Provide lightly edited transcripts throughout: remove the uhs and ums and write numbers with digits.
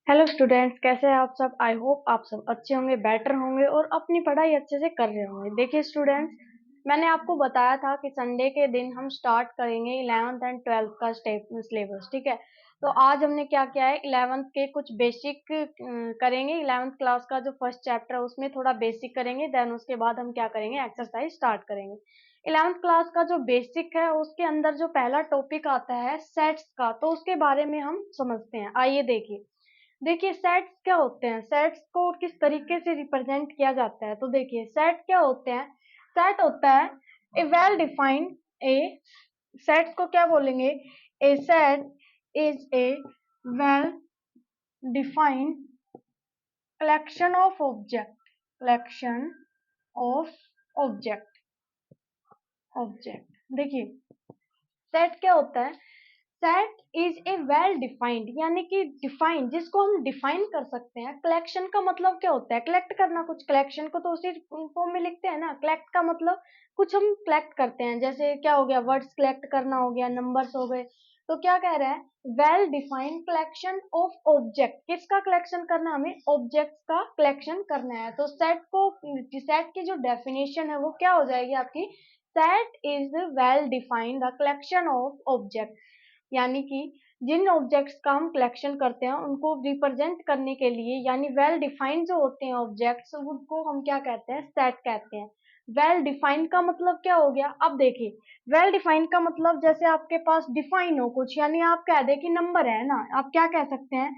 Hello students, कैसे हैं आप सब। आई होप आप सब अच्छे होंगे, बेटर होंगे और अपनी पढ़ाई अच्छे से कर रहे होंगे। देखिए स्टूडेंट्स, मैंने आपको बताया था कि संडे के दिन हम स्टार्ट करेंगे 11th एंड 12th का सिलेबस। ठीक है, तो आज हमने क्या किया है, 11th के कुछ बेसिक करेंगे। 11th क्लास का जो फर्स्ट चैप्टर है उसमें थोड़ा बेसिक करेंगे, देन उसके बाद हम क्या करेंगे, एक्सरसाइज स्टार्ट करेंगे। 11th क्लास का जो बेसिक है उसके अंदर जो पहला टॉपिक आता है सेट्स का, तो उसके बारे में हम समझते हैं। आइए देखिए सेट्स क्या होते हैं, सेट्स को किस तरीके से रिप्रेजेंट किया जाता है। तो देखिए सेट क्या होते हैं। सेट होता है a well defined a sets को क्या बोलेंगे, a set is a well defined collection of object. देखिए सेट क्या होता है, set is a well defined, यानी कि डिफाइन जिसको हम डिफाइन कर सकते हैं। कलेक्शन का मतलब क्या होता है, कलेक्ट करना कुछ। कलेक्शन को तो उसी फॉर्म में लिखते हैं ना। कलेक्ट का मतलब कुछ हम कलेक्ट करते हैं, जैसे क्या हो गया, वर्ड्स कलेक्ट करना हो गया, नंबर्स हो गए। तो क्या कह रहा है, well defined collection of object. किसका कलेक्शन करना है, हमें ऑब्जेक्ट्स का कलेक्शन करना है। तो सेट की जो डेफिनेशन है वो क्या हो जाएगी आपकी, set is well defined the collection of object, यानी कि जिन ऑब्जेक्ट्स का हम कलेक्शन करते हैं उनको रिप्रेजेंट करने के लिए, यानी वेल डिफाइंड जो होते हैं ऑब्जेक्ट्स, उनको हम क्या कहते हैं, सेट कहते हैं। वेल डिफाइंड का मतलब क्या हो गया, अब देखिए वेल डिफाइंड का मतलब जैसे आपके पास डिफाइन हो कुछ, यानी आप कह दे कि नंबर है ना, आप क्या कह सकते हैं,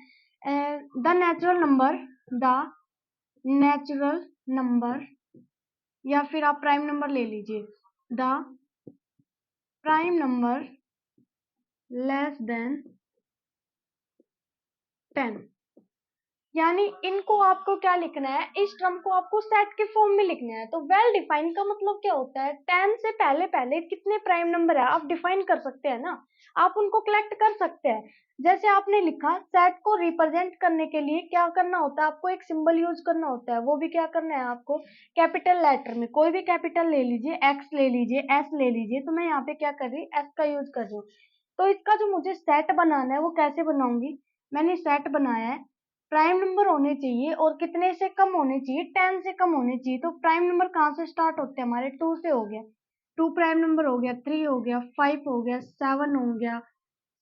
द नेचुरल नंबर, या फिर आप प्राइम नंबर ले लीजिए, the prime number less than 10। यानी इनको आपको क्या लिखना है, इस टर्म को आपको सेट के फॉर्म में लिखना है। तो वेल डिफाइन का मतलब क्या होता है, 10 से पहले पहले कितने प्राइम नंबर है आप डिफाइन कर सकते हैं ना, आप उनको कलेक्ट कर सकते हैं। जैसे आपने लिखा, सेट को रिप्रेजेंट करने के लिए क्या करना होता है, आपको एक सिंबल यूज करना होता है। वो भी क्या करना है आपको, कैपिटल लेटर में, कोई भी कैपिटल ले लीजिए, एक्स ले लीजिए, एस ले लीजिए। तो मैं यहाँ पे क्या कर रही, एस का यूज कर रही हूँ। तो इसका जो मुझे सेट बनाना है वो कैसे बनाऊंगी, मैंने सेट बनाया है, प्राइम नंबर होने चाहिए और कितने से कम होने चाहिए, 10 से कम होने चाहिए। तो प्राइम नंबर कहाँ से स्टार्ट होते हैं, हमारे 2 से हो गया, 2 प्राइम नंबर हो गया, 3 हो गया, 5 हो गया, 7 हो गया,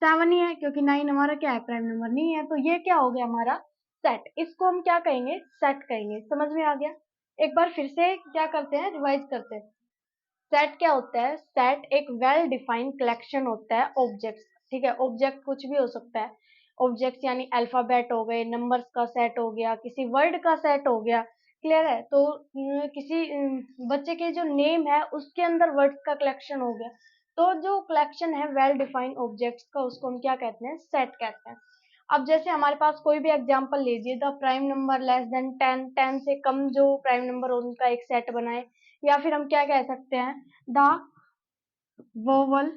7 ही है क्योंकि 9 हमारा क्या है, प्राइम नंबर नहीं है। तो ये क्या हो गया हमारा सेट, इसको हम क्या कहेंगे, सेट कहेंगे। समझ में आ गया। एक बार फिर से क्या करते हैं, रिवाइज करते हैं। सेट क्या होता है, सेट एक वेल डिफाइंड कलेक्शन होता है ऑब्जेक्ट्स। ठीक है, ऑब्जेक्ट कुछ भी हो सकता है। ऑब्जेक्ट्स यानी अल्फाबेट हो गए, नंबर्स का सेट हो गया, किसी वर्ड का सेट हो गया। क्लियर है। तो किसी बच्चे के जो नेम है उसके अंदर वर्ड्स का कलेक्शन हो गया। तो जो कलेक्शन है वेल डिफाइंड ऑब्जेक्ट्स का, उसको हम क्या कहते हैं, सेट कहते हैं। अब जैसे हमारे पास कोई भी एग्जांपल लीजिए, the prime number less than 10, 10 से कम जो प्राइम नंबर हो उनका एक सेट बनाए। या फिर हम क्या कह सकते हैं, the vowel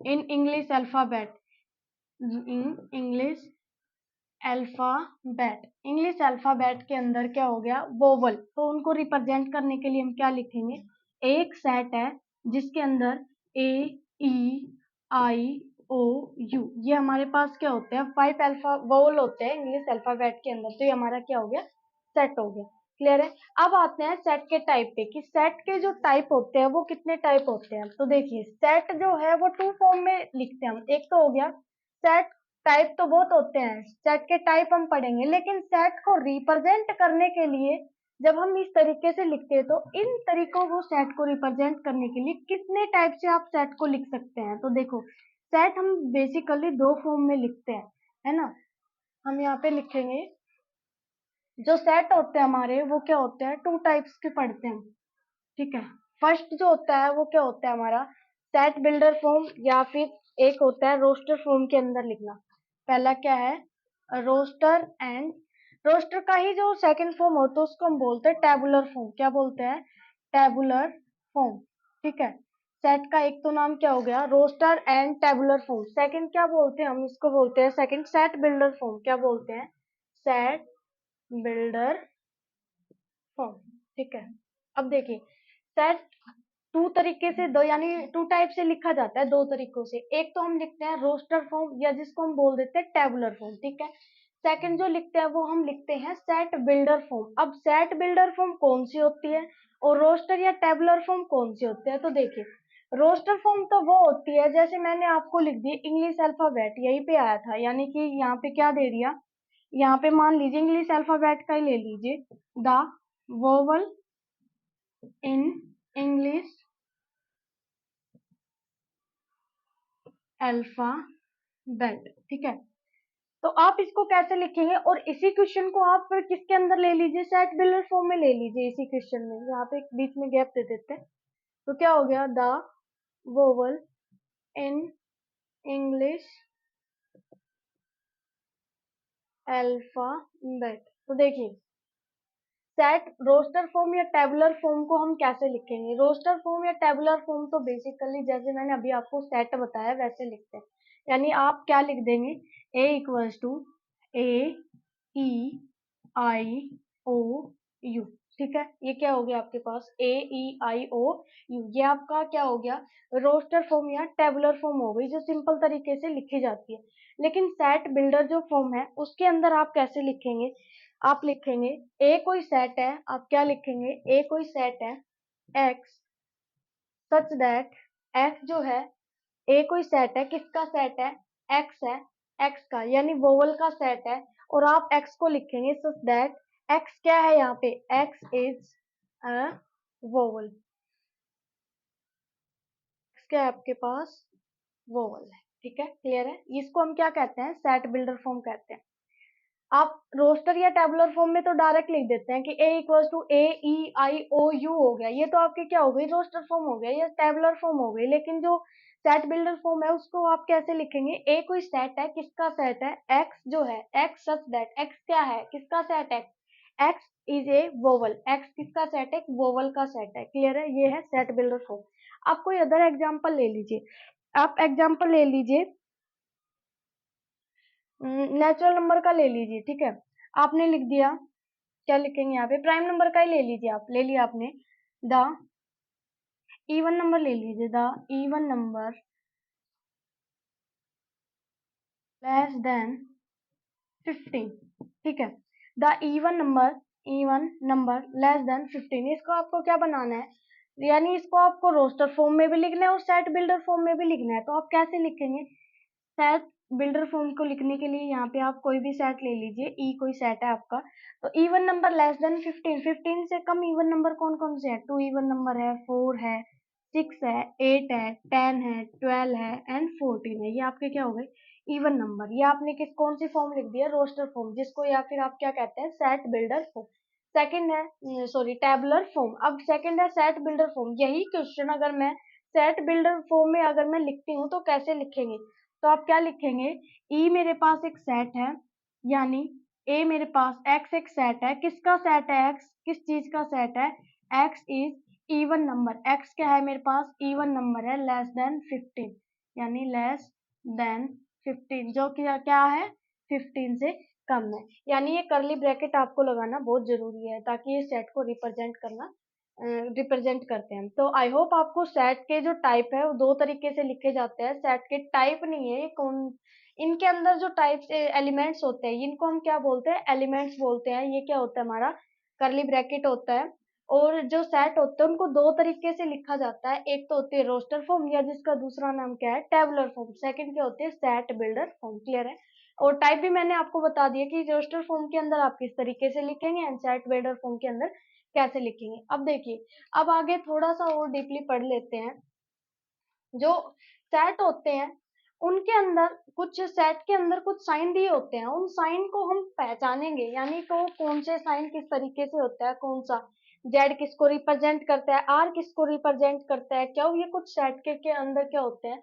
in English alphabet, in English alphabet, English alphabet के अंदर क्या हो गया, वोवल। तो उनको रिप्रेजेंट करने के लिए हम क्या लिखेंगे, एक सेट है जिसके अंदर ए, ई, आई, ओ, यू, ये हमारे पास क्या होते हैं, 5 अल्फा वोवल होते हैं इंग्लिश अल्फाबेट के अंदर। तो ये हमारा क्या हो गया, सेट हो गया। क्लियर है। अब आते हैं सेट के टाइप पे, कि सेट के जो टाइप होते हैं वो कितने टाइप होते हैं। तो देखिए सेट जो है वो 2 फॉर्म में लिखते हैं हम। एक तो हो गया सेट, टाइप तो बहुत होते हैं, सेट के टाइप हम पढ़ेंगे, लेकिन सेट को रिप्रेजेंट करने के लिए जब हम इस तरीके से लिखते हैं, तो इन तरीकों को सेट को रिप्रेजेंट करने के लिए कितने टाइप से आप सेट को लिख सकते हैं। तो देखो सेट हम बेसिकली 2 फॉर्म में लिखते हैं, है ना। हम यहाँ पे लिखेंगे, जो सेट होते हैं हमारे वो क्या होते हैं, 2 टाइप्स के पढ़ते हैं। ठीक है, फर्स्ट जो होता है वो क्या होता है हमारा, सेट बिल्डर फॉर्म, या फिर एक होता है रोस्टर फॉर्म के अंदर लिखना। पहला क्या है, रोस्टर, एंड रोस्टर का ही जो सेकंड फॉर्म होता है उसको हम बोलते हैं टेबुलर फॉर्म। क्या बोलते हैं, टेबुलर फॉर्म। ठीक है, सेट का एक तो नाम क्या हो गया, roster and tabular form. Second क्या बोलते हैं, हम इसको बोलते हैं सेकंड सेट बिल्डर फॉर्म। क्या बोलते हैं, सेट बिल्डर फॉर्म। ठीक है, अब देखिए सेट 2 तरीके से, दो यानी 2 टाइप से लिखा जाता है, 2 तरीकों से। एक तो हम लिखते हैं रोस्टर फॉर्म, या जिसको हम बोल देते हैं टेबुलर फॉर्म। ठीक है, सेकंड जो लिखते हैं वो हम लिखते हैं सेट बिल्डर फॉर्म। अब सेट बिल्डर फॉर्म कौन सी होती है और रोस्टर या टेबुलर फॉर्म कौन सी होती है? तो देखिए, रोस्टर फॉर्म तो वो होती है, जैसे मैंने आपको लिख दी इंग्लिश अल्फाबेट, यही पे आया था, यानी कि यहाँ पे क्या दे दिया, यहाँ पे मान लीजिए इंग्लिश अल्फाबेट का ही ले लीजिए, the vowel in English alphabet, ठीक है। तो आप इसको कैसे लिखेंगे, और इसी क्वेश्चन को आप फिर किसके अंदर ले लीजिए, सेट बिल्डर फॉर्म में ले लीजिए। इसी क्वेश्चन में यहाँ पे एक बीच में गैप दे देते हैं, तो क्या हो गया, the vowel in English alphabet. तो देखिए, सेट रोस्टर फॉर्म या टेबुलर फॉर्म को हम कैसे लिखेंगे? रोस्टर फॉर्म या टेबुलर फॉर्म तो बेसिकली जैसे मैंने अभी आपको सेट बताया वैसे लिखते हैं, यानी आप क्या लिख देंगे, A equals to A E I O U, ठीक है। ये क्या हो गया आपके पास, ए ई आई ओ यू, ये आपका क्या हो गया, रोस्टर फॉर्म या टेबुलर फॉर्म हो गई, जो सिंपल तरीके से लिखी जाती है। लेकिन सेट बिल्डर जो फॉर्म है उसके अंदर आप कैसे लिखेंगे, आप लिखेंगे ए कोई सेट है, आप क्या लिखेंगे, ए कोई सेट है एक्स सच दैट, एक्स जो है, ए कोई सेट है, किसका सेट है, एक्स है, एक्स का यानी वोवल का सेट है, और आप एक्स को लिखेंगे सच दैट, एक्स क्या है यहाँ पे, x is a vowel, x क्या है आपके पास, वोवल है, ठीक है, क्लियर है। इसको हम क्या कहते हैं, सेट बिल्डर फॉर्म कहते हैं। आप रोस्टर या टेबुलर फॉर्म में तो डायरेक्ट लिख देते हैं कि A equals to A E I O U हो गया, ये तो आपकी क्या हो गई, रोस्टर फॉर्म हो गया या टेबुलर फॉर्म हो गई। लेकिन जो सेट बिल्डर फॉर्म है उसको आप कैसे लिखेंगे, ए कोई सेट है, किसका सेट है, एक्स जो है, एक्स सच दैट, एक्स क्या है, किसका सेट है, x is a vowel, x किसका सेट है, वोवल का सेट है, क्लियर है, ये है सेट बिल्डर फॉर्म। आप कोई अदर एग्जाम्पल ले लीजिए, आप एग्जाम्पल ले लीजिए, नेचुरल नंबर का ले लीजिए, ठीक है। आपने लिख दिया, क्या लिखेंगे यहाँ पे, प्राइम नंबर का ही ले लीजिए, आप ले लिया आपने, द इवन नंबर ले लीजिए, the even number less then 15, ठीक है, the even number less then 15, इसको आपको क्या बनाना है, यानी इसको आपको रोस्टर फॉर्म में भी लिखना है और सेट बिल्डर फॉर्म में भी लिखना है। तो आप कैसे लिखेंगे, सेट बिल्डर फॉर्म को लिखने के लिए यहाँ पे आप कोई भी सेट ले लीजिए, ई कोई सेट है आपका, तो इवन नंबर लेस देन 15, 15 से कम इवन नंबर कौन कौन से है, 2 इवन नंबर है, 4 है, 6 है, 8 है, 10 है, 12 है एंड 14 है, ये आपके क्या हो गए, इवन नंबर। ये आपने किस कौन सी फॉर्म लिख दिया, रोस्टर फॉर्म, जिसको या फिर आप क्या कहते हैं, सेट बिल्डर फॉर्म। सेकंड है सॉरी टेबुलर फॉर्म। अब सेकंड है सेट बिल्डर फॉर्म, यही क्वेश्चन अगर मैं सेट बिल्डर फॉर्म में अगर मैं लिखती हूँ तो कैसे लिखेंगे, तो आप क्या लिखेंगे, ई मेरे पास एक सेट है, यानी ए मेरे पास एक्स एक सेट है, किसका सेट है, एक्स किस चीज का सेट है, x is even number, x क्या है मेरे पास, इवन नंबर है, लेस देन 15, यानी लेस देन 15 जो कि क्या है, 15 से कम है। यानी ये करली ब्रैकेट आपको लगाना बहुत जरूरी है ताकि ये सेट को रिप्रेजेंट करते हैं। तो आई होप आपको सेट के जो टाइप है वो दो तरीके से लिखे जाते हैं, सेट के टाइप नहीं है, कौन इनके अंदर जो टाइप एलिमेंट्स होते हैं इनको हम क्या बोलते हैं, एलिमेंट्स बोलते हैं। ये क्या होता है, हमारा करली ब्रैकेट होता है। और जो सेट होते हैं उनको दो तरीके से लिखा जाता है, एक तो होती है रोस्टर फॉर्म या जिसका दूसरा नाम क्या है, टेबुलर फॉर्म, सेकंड क्या होती है, सेट बिल्डर फॉर्म, क्लियर है। और टाइप भी मैंने आपको बता दिया कि रोस्टर फॉर्म के अंदर आप किस तरीके से लिखेंगे एंड सेट बिल्डर फॉर्म के अंदर कैसे लिखेंगे। अब देखिए, अब आगे थोड़ा सा और डीपली पढ़ लेते हैं। जो सेट होते हैं उनके अंदर कुछ सेट के अंदर कुछ साइन दिए होते हैं, उन साइन को हम पहचानेंगे, यानी तो कौन से साइन किस तरीके से होता है, कौन सा जेड किसको रिप्रेजेंट करता है, आर किसको रिप्रेजेंट करता है, क्या ये कुछ सेट के अंदर क्या होते हैं,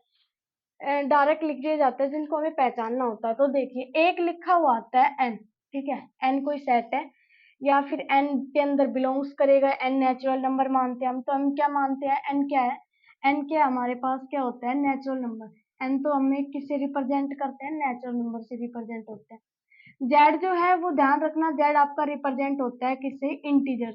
डायरेक्ट लिख दिए जाते हैं जिनको हमें पहचानना होता है। तो देखिए, एक लिखा हुआ आता है एन, ठीक है, एन कोई सेट है या फिर एन के अंदर बिलोंग्स करेगा, एन नेचुरल नंबर मानते हैं हम, तो हम क्या मानते हैं, एन क्या है, एन क्या हमारे पास क्या होता है, नेचुरल नंबर। एन तो हमें किससे रिप्रेजेंट करते हैं, नेचुरल नंबर से रिप्रेजेंट होते हैं। जेड जो है वो ध्यान रखना, जेड आपका रिप्रेजेंट होता है किससे, इंटीजर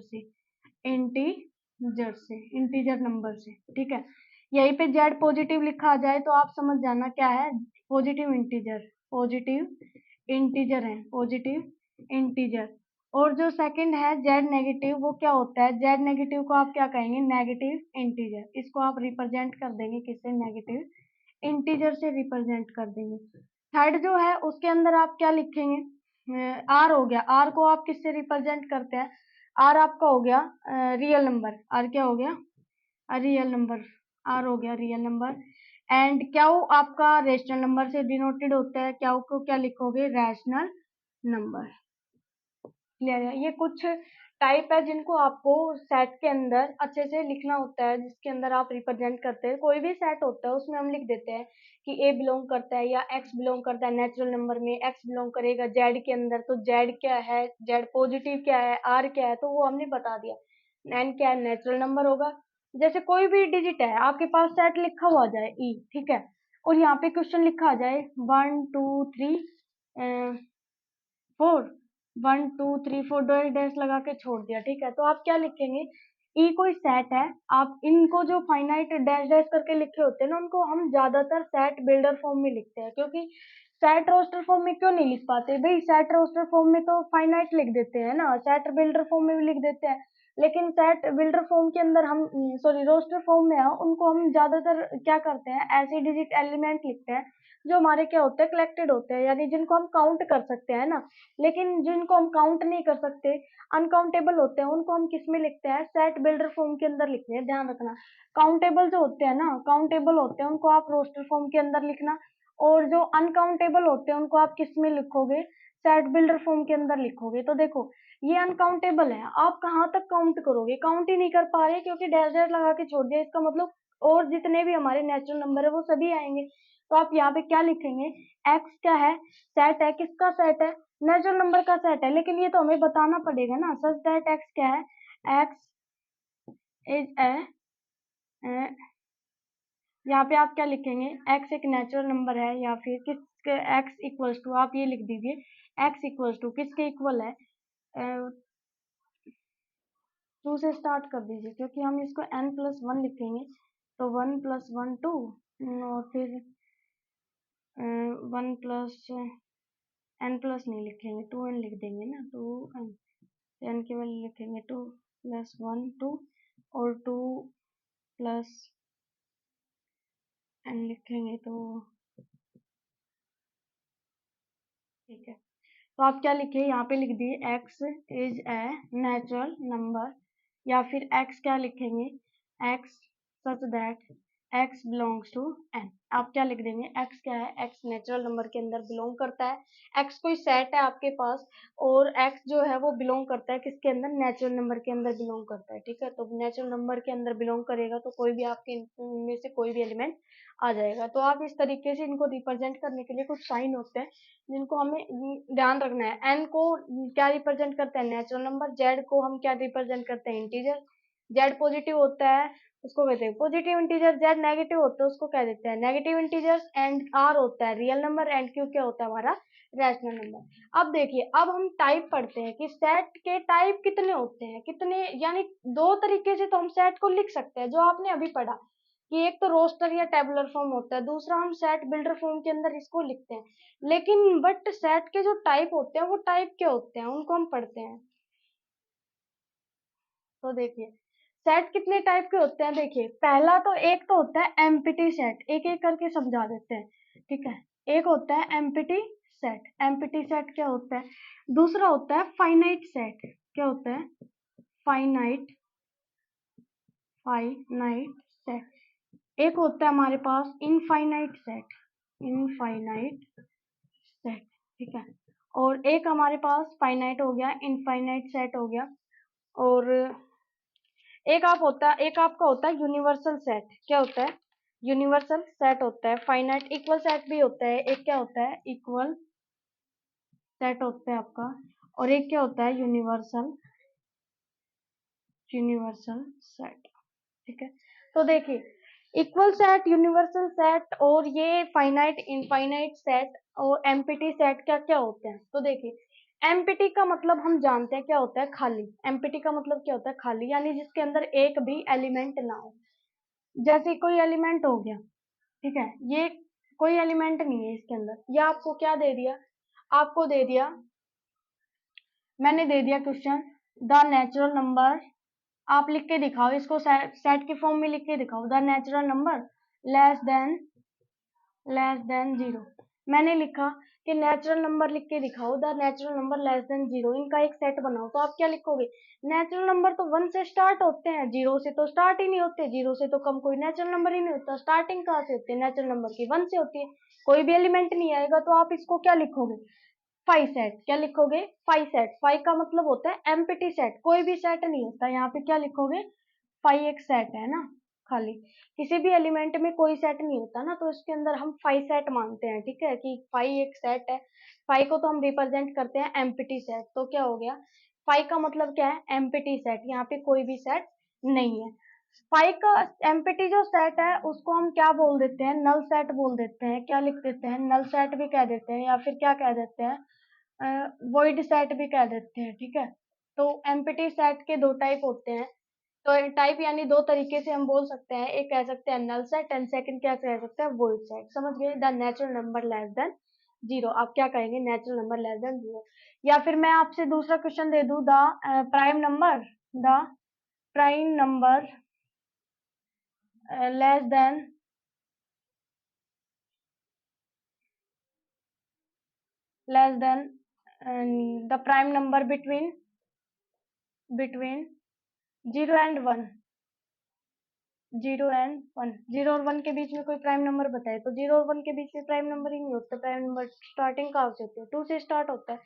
से, इंटीजर नंबर से, ठीक है। यहीं पे जेड पॉजिटिव लिखा आ जाए तो आप समझ जाना क्या है, पॉजिटिव इंटीजर, पॉजिटिव इंटीजर है, पॉजिटिव इंटीजर। और जो सेकंड है जेड नेगेटिव, वो क्या होता है, जेड नेगेटिव को आप क्या कहेंगे, नेगेटिव इंटीजर। इसको आप रिप्रेजेंट कर देंगे किससे, नेगेटिव इंटीजर से रिप्रेजेंट कर देंगे। थर्ड जो है उसके अंदर आप क्या लिखेंगे, आर हो गया, आर को आप किससे रिप्रेजेंट करते हैं, आर आपका हो गया रियल नंबर, आर क्या हो गया, रियल नंबर, आर हो गया रियल नंबर। एंड क्यू आपका रेशनल नंबर से डिनोटेड होता है, क्यू को क्या लिखोगे, रैशनल नंबर। क्लियर है, ये कुछ टाइप है जिनको आपको सेट के अंदर अच्छे से लिखना होता है, जिसके अंदर आप रिप्रेजेंट करते हैं। कोई भी सेट होता है उसमें हम लिख देते हैं कि ए बिलोंग करता है या एक्स बिलोंग करता है, नेचुरल नंबर में एक्स बिलोंग करेगा जेड के अंदर, तो जेड क्या है, जेड पॉजिटिव क्या है, आर क्या है, तो वो हमने बता दिया। एन क्या है, नेचुरल नंबर होगा। जैसे कोई भी डिजिट है आपके पास, सेट लिखा हुआ आ जाए ई, ठीक है, और यहाँ पे क्वेश्चन लिखा आ जाए 1 2 3 4, 1 2 3 4 डॉट डैश लगा के छोड़ दिया, ठीक है, तो आप क्या लिखेंगे, ई कोई सेट है। आप इनको जो फाइनाइट डैश डैश करके लिखे होते हैं ना, उनको हम ज्यादातर सेट बिल्डर फॉर्म में लिखते हैं, क्योंकि सेट रोस्टर फॉर्म में क्यों नहीं लिख पाते भाई, सेट रोस्टर फॉर्म में तो फाइनाइट लिख देते हैं ना, सेट बिल्डर फॉर्म में भी लिख देते हैं, लेकिन सेट बिल्डर फॉर्म के अंदर हम, सॉरी रोस्टर फॉर्म में उनको हम ज्यादातर क्या करते हैं, ऐसे डिजिट एलिमेंट लिखते हैं जो हमारे क्या होते हैं, कलेक्टेड होते हैं, यानी जिनको हम काउंट कर सकते हैं ना। लेकिन जिनको हम काउंट नहीं कर सकते, अनकाउंटेबल होते हैं, उनको हम किस में लिखते हैं, सेट बिल्डर फॉर्म के अंदर लिखते हैं, ध्यान रखना। काउंटेबल जो होते हैं ना, काउंटेबल होते हैं, उनको आप रोस्टर फॉर्म के अंदर लिखना, और जो अनकाउंटेबल होते हैं उनको आप किस में लिखोगे, सेट बिल्डर फॉर्म के अंदर लिखोगे। तो देखो ये अनकाउंटेबल है, आप कहाँ तक काउंट करोगे, काउंट ही नहीं कर पा रहे क्योंकि डैश डैश लगा के छोड़ दिया, इसका मतलब और जितने भी हमारे नेचुरल नंबर है वो सभी आएंगे। तो आप यहाँ पे क्या लिखेंगे, एक्स क्या है, सेट है, किसका सेट है, नेचुरल नंबर का सेट है, लेकिन ये तो हमें बताना पड़ेगा ना, सच दैट एक्स क्या है, एक्स इज ए, यहाँ पे आप क्या लिखेंगे, एक्स एक नेचुरल नंबर है, या फिर किसके एक्स इक्वल्स टू, आप ये लिख दीजिए, एक्स इक्वल्स टू किसके इक्वल है, 2 से स्टार्ट कर दीजिए, क्योंकि हम इसको n+1 लिखेंगे, तो 1 + 1 2, और फिर 1 प्लस n प्लस नहीं लिखेंगे, 2n लिख देंगे ना, 2n, n की वैल्यू लिखेंगे 2 + 1 2, और 2 + n लिखेंगे तो ठीक है। तो आप क्या लिखे, यहाँ पे लिख दिए x is a natural number, या फिर x क्या लिखेंगे, x such that x belongs to n। आप क्या लिख देंगे, x क्या है, x नेचुरल नंबर के अंदर बिलोंग करता है, x कोई सेट है आपके पास, और x जो है वो बिलोंग करता है किसके अंदर, नेचुरल नंबर के अंदर बिलोंग करता है, ठीक है। तो नेचुरल नंबर के अंदर बिलोंग करेगा तो कोई भी आपके इनमें से कोई भी एलिमेंट आ जाएगा। तो आप इस तरीके से इनको रिप्रेजेंट करने के लिए कुछ साइन होते हैं जिनको हमें ध्यान रखना है। एन को क्या रिप्रेजेंट करते हैं, नेचुरल नंबर, जेड को हम क्या रिप्रेजेंट करते हैं, इंटीजर, जेड पॉजिटिव होता है उसको कहते हैं पॉजिटिव इंटीजर, जेड नेगेटिव होता है उसको कह देते हैं नेगेटिव इंटीजर, एंड आर होता है रियल नंबर, एंड क्यू क्या होता है हमारा रैशनल नंबर। अब देखिए, अब हम टाइप पढ़ते हैं कि सेट के टाइप कितने होते हैं, कितने, यानी दो तरीके से तो हम सेट को लिख सकते हैं, जो आपने अभी पढ़ा कि एक तो रोस्टर या टेबुलर फॉर्म होता है, दूसरा हम सेट बिल्डर फॉर्म के अंदर इसको लिखते हैं। लेकिन बट सेट के जो टाइप होते हैं वो टाइप के होते हैं, उनको हम पढ़ते हैं। तो देखिए सेट कितने टाइप के होते हैं, देखिए पहला तो एक तो होता है एम्प्टी सेट, एक एक करके समझा देते हैं, ठीक है। एक होता है एम्प्टी सेट, एम्प्टी सेट क्या होता है, दूसरा होता है फाइनाइट सेट, क्या होता है, फाइनाइट, फाइनाइट सेट। एक होता है हमारे पास इनफाइनाइट सेट, इनफाइनाइट सेट, ठीक है। और एक हमारे पास फाइनाइट हो गया, इनफाइनाइट सेट हो गया, और एक आपका होता है यूनिवर्सल सेट, क्या होता है, यूनिवर्सल सेट होता है, फाइनाइट इक्वल सेट भी होता है, एक क्या होता है, इक्वल सेट होता है आपका, और एक क्या होता है, यूनिवर्सल, यूनिवर्सल सेट, ठीक है। तो देखिए इक्वल सेट, यूनिवर्सल सेट, और ये फाइनाइट इनफाइनाइट सेट और एम्प्टी सेट क्या क्या होते हैं। तो देखिए एम्प्टी का मतलब हम जानते हैं क्या होता है, खाली। एम्प्टी का मतलब क्या होता है, खाली, यानी जिसके अंदर एक भी एलिमेंट ना हो। जैसे कोई एलिमेंट हो गया, ठीक है, ये कोई एलिमेंट नहीं है इसके अंदर, ये आपको क्या दे दिया, आपको दे दिया, मैंने दे दिया क्वेश्चन, द नेचुरल नंबर, आप लिख के दिखाओ इसको, सेट के फॉर्म में लिख के दिखाओ, the natural number less than zero. मैंने लिखा कि नेचुरल नंबर लिख के दिखाओ, the natural number less than zero, इनका एक सेट बनाओ। तो आप क्या लिखोगे, नेचुरल नंबर तो 1 से स्टार्ट होते हैं, जीरो से तो स्टार्ट ही नहीं होते, जीरो से तो कम कोई नेचुरल नंबर ही नहीं होता, स्टार्टिंग कहाँ से होती है नेचुरल नंबर की, 1 से होती है, कोई भी एलिमेंट नहीं आएगा। तो आप इसको क्या लिखोगे, फाइव सेट। क्या लिखोगे, फाइव सेट। फाइव का मतलब होता है एम्प्टी सेट, कोई भी सेट नहीं होता, यहाँ पे क्या लिखोगे, फाइव एक सेट है ना, खाली किसी भी एलिमेंट में कोई सेट नहीं होता ना, तो इसके अंदर हम फाइव सेट मानते हैं, ठीक है, कि फाइव एक सेट है। फाइव को तो हम रिप्रेजेंट करते हैं एम्प्टी सेट, तो क्या हो गया, फाइव का मतलब क्या है, एम्प्टी सेट, यहाँ पे कोई भी सेट नहीं है। फाइव का एम्प्टी जो सेट है उसको हम क्या बोल देते हैं, नल सेट बोल देते हैं। क्या लिख देते हैं, नल सेट भी कह देते हैं, या फिर क्या कह देते हैं, वॉइड सेट भी कह देते हैं, ठीक है। तो एम्प्टी सेट के दो टाइप होते हैं, तो टाइप यानी दो तरीके से हम बोल सकते हैं, एक कह सकते हैं नल सेट एंड सेकंड क्या कह सकते हैं, वॉइड सेट। समझ गए, the natural number less than zero, आप क्या कहेंगे, natural number less than zero. या फिर मैं आपसे दूसरा क्वेश्चन दे दूं, the prime number, the prime number less then the prime number between zero and one, zero and one, zero और वन के बीच में कोई प्राइम नंबर बताए, तो जीरो और वन के बीच में प्राइम नंबर ही नहीं होता, प्राइम नंबर स्टार्टिंग कहाँ से होती है, टू से स्टार्ट होता है।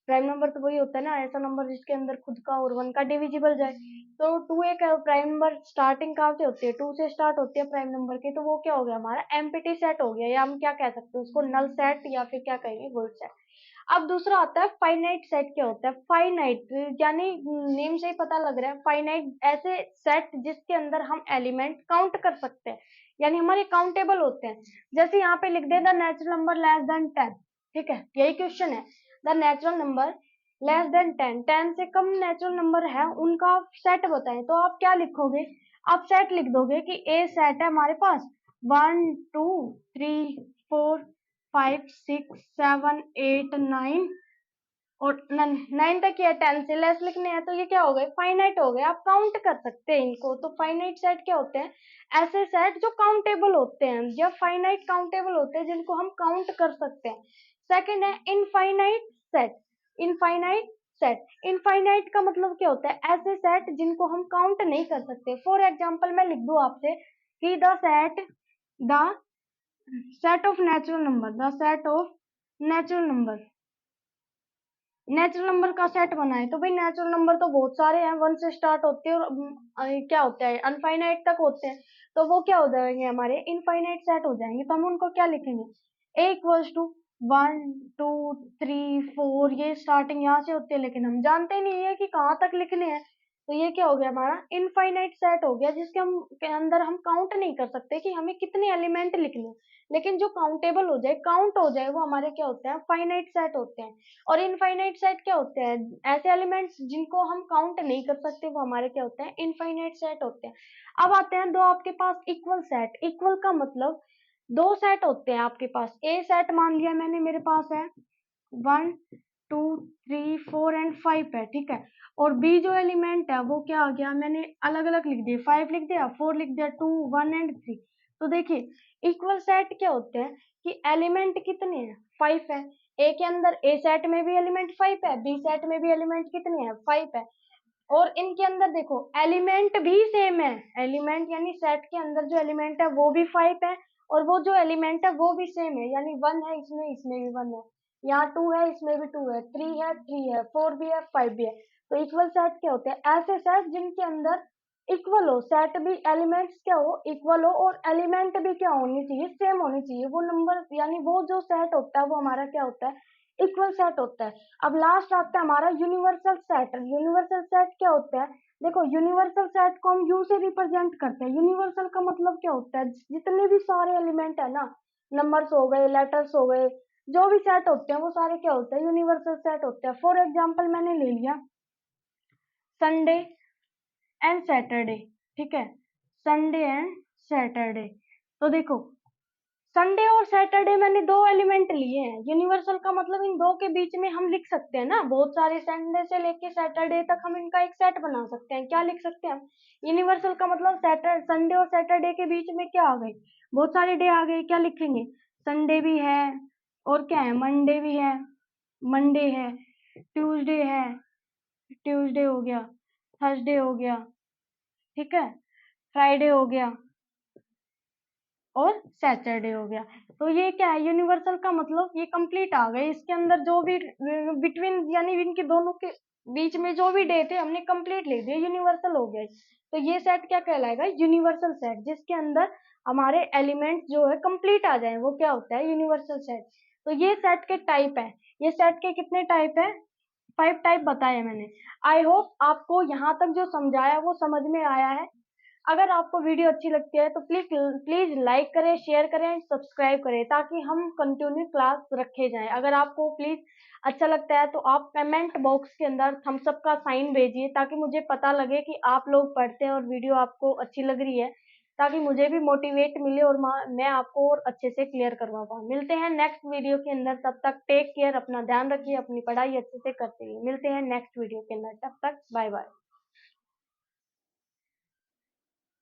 प्राइम नंबर तो वही होता है ना, ऐसा नंबर जिसके अंदर खुद का और वन का डिविजिबल जाए। तो टू एक प्राइम नंबर, स्टार्टिंग कहाँ से होती है, टू से स्टार्ट होती है प्राइम नंबर की, तो वो क्या हो गया हमारा एम्प्टी सेट हो गया, या हम क्या कह सकते हैं उसको, नल सेट, या फिर क्या कहेंगे, वॉइड सेट। अब दूसरा आता है फाइनाइट सेट। क्या होता है फाइनाइट, यानी नेम से ही पता लग रहा है, फाइनाइट ऐसे सेट जिसके अंदर हम एलिमेंट काउंट कर सकते हैं, यानी हमारे काउंटेबल होते हैं। जैसे यहाँ पे लिख दे the natural number less than 10, ठीक है, यही क्वेश्चन है, the natural number less than 10, 10 से कम नेचुरल नंबर है उनका सेट बताएं। तो आप क्या लिखोगे, आप सेट लिख दोगे कि ए सेट है हमारे पास, 1 2 3 4 5 6 7 8 9, और 9 तक या 10 से लेस लिखने हैं, तो ये क्या हो गए, फाइनाइट हो गए, आप काउंट कर सकते हैं इनको। तो फाइनाइट सेट क्या होते हैं, ऐसे सेट जो काउंटेबल होते हैं, या फाइनाइट काउंटेबल होते हैं जिनको हम काउंट कर सकते हैं। सेकंड है infinite set. Infinite set, infinite का मतलब क्या होता है, ऐसे सेट जिनको हम काउंट नहीं कर सकते। फॉर एग्जाम्पल मैं लिख दूं आपसे कि the set of natural number, the set of natural number, natural number का सेट बनाए, तो भाई नेचुरल नंबर तो बहुत सारे हैं, 1 से स्टार्ट होते हैं और क्या होता है अनफाइनाइट तक होते हैं, तो वो क्या हो जाएंगे, हमारे इनफाइनाइट सेट हो जाएंगे। तो हम उनको क्या लिखेंगे, ए इक्वल्स टू 1 2 3 4, ये स्टार्टिंग यहाँ से होती है, लेकिन हम जानते ही नहीं है कि कहाँ तक लिखने हैं। तो ये क्या हो गया, हमारा इनफाइनाइट सेट हो गया, जिसके हम के अंदर हम काउंट नहीं कर सकते कि हमें कितने एलिमेंट लिखने हैं, लेकिन जो काउंटेबल हो जाए, काउंट हो जाए, वो हमारे क्या होते हैं, फाइनाइट सेट होते हैं। और इनफाइनाइट सेट क्या होते हैं, ऐसे एलिमेंट्स जिनको हम काउंट नहीं कर सकते, वो हमारे क्या होते हैं, इनफाइनाइट सेट होते हैं। अब आते हैं दो आपके पास इक्वल सेट। इक्वल का मतलब दो सेट होते हैं आपके पास, ए सेट मान लिया मैंने, मेरे पास है 1 2 3 4 एंड 5 है, ठीक है, और बी जो एलिमेंट है वो क्या आ गया, मैंने अलग अलग लिख दिया, 5 लिख दिया, 4 लिख दिया, 2 1 एंड 3। तो देखिए इक्वल सेट क्या होते हैं कि एलिमेंट कितने हैं, 5 है, ए के अंदर ए सेट में भी एलिमेंट 5 है, बी सेट में भी एलिमेंट कितने हैं, 5 है, और इनके अंदर देखो एलिमेंट भी सेम है, एलिमेंट यानी सेट के अंदर जो एलिमेंट है वो भी 5 है, और वो जो एलिमेंट है वो भी सेम है, यानी 1 है इसमें, इसमें भी 1 है, यहाँ 2 है इसमें भी 2 है, 3 है 3 है, 4 भी है 5 भी है। तो इक्वल सेट क्या होते हैं, ऐसे सेट जिनके अंदर इक्वल हो, सेट भी एलिमेंट्स क्या हो, इक्वल हो, और एलिमेंट भी क्या होनी चाहिए, सेम होनी चाहिए, वो नंबर यानी वो जो सेट होता है वो हमारा क्या होता है, इक्वल सेट होता है। अब लास्ट आता है हमारा यूनिवर्सल सेट। यूनिवर्सल सेट क्या होता है, देखो यूनिवर्सल सेट को हम यू से रिप्रेजेंट करते हैं। यूनिवर्सल का मतलब क्या होता है, जितने भी सारे एलिमेंट है ना, नंबर्स हो गए, लेटर्स हो गए, जो भी सेट होते हैं वो सारे क्या होते हैं, यूनिवर्सल सेट होते हैं। फॉर एग्जाम्पल मैंने ले लिया संडे एंड सैटरडे, ठीक है, संडे एंड सैटरडे। तो देखो संडे और सैटरडे मैंने दो एलिमेंट लिए हैं। यूनिवर्सल का मतलब इन दो के बीच में हम लिख सकते हैं ना, बहुत सारे संडे से लेके सैटरडे तक हम इनका एक सेट बना सकते हैं। क्या लिख सकते हैं हम? यूनिवर्सल का मतलब संडे और सैटरडे के बीच में क्या आ गए, बहुत सारे डे आ गए। क्या लिखेंगे? संडे भी है, और क्या है, मंडे भी है, मंडे है, ट्यूसडे है, ट्यूसडे हो गया, थर्सडे हो गया, ठीक है, फ्राइडे हो गया, और सैटरडे हो गया। तो ये क्या है, यूनिवर्सल का मतलब ये कंप्लीट आ गए। इसके अंदर जो भी बिटवीन यानी इनके दोनों के बीच में जो भी डे थे हमने कंप्लीट लिख दिए, यूनिवर्सल हो गए। तो ये सेट क्या कहलाएगा? Universal set. जिसके अंदर हमारे एलिमेंट जो है कंप्लीट आ जाए वो क्या होता है? Universal set. तो ये सेट के टाइप है। ये सेट के कितने टाइप है? 5 टाइप बताए मैंने। आई होप आपको यहाँ तक जो समझाया वो समझ में आया है। अगर आपको वीडियो अच्छी लगती है तो प्लीज प्लीज लाइक करें, शेयर करें एंड सब्सक्राइब करें, ताकि हम कंटिन्यू क्लास रखे जाएं। अगर आपको प्लीज अच्छा लगता है तो आप कमेंट बॉक्स के अंदर थम्स अप का साइन भेजिए, ताकि मुझे पता लगे कि आप लोग पढ़ते हैं और वीडियो आपको अच्छी लग रही है, ताकि मुझे भी मोटिवेट मिले और मैं आपको और अच्छे से क्लियर करवा पाऊँ। मिलते हैं नेक्स्ट वीडियो के अंदर, तब तक टेक केयर, अपना ध्यान रखिए, अपनी पढ़ाई अच्छे से करते रहिए। मिलते हैं नेक्स्ट वीडियो के अंदर, तब तक बाय बाय।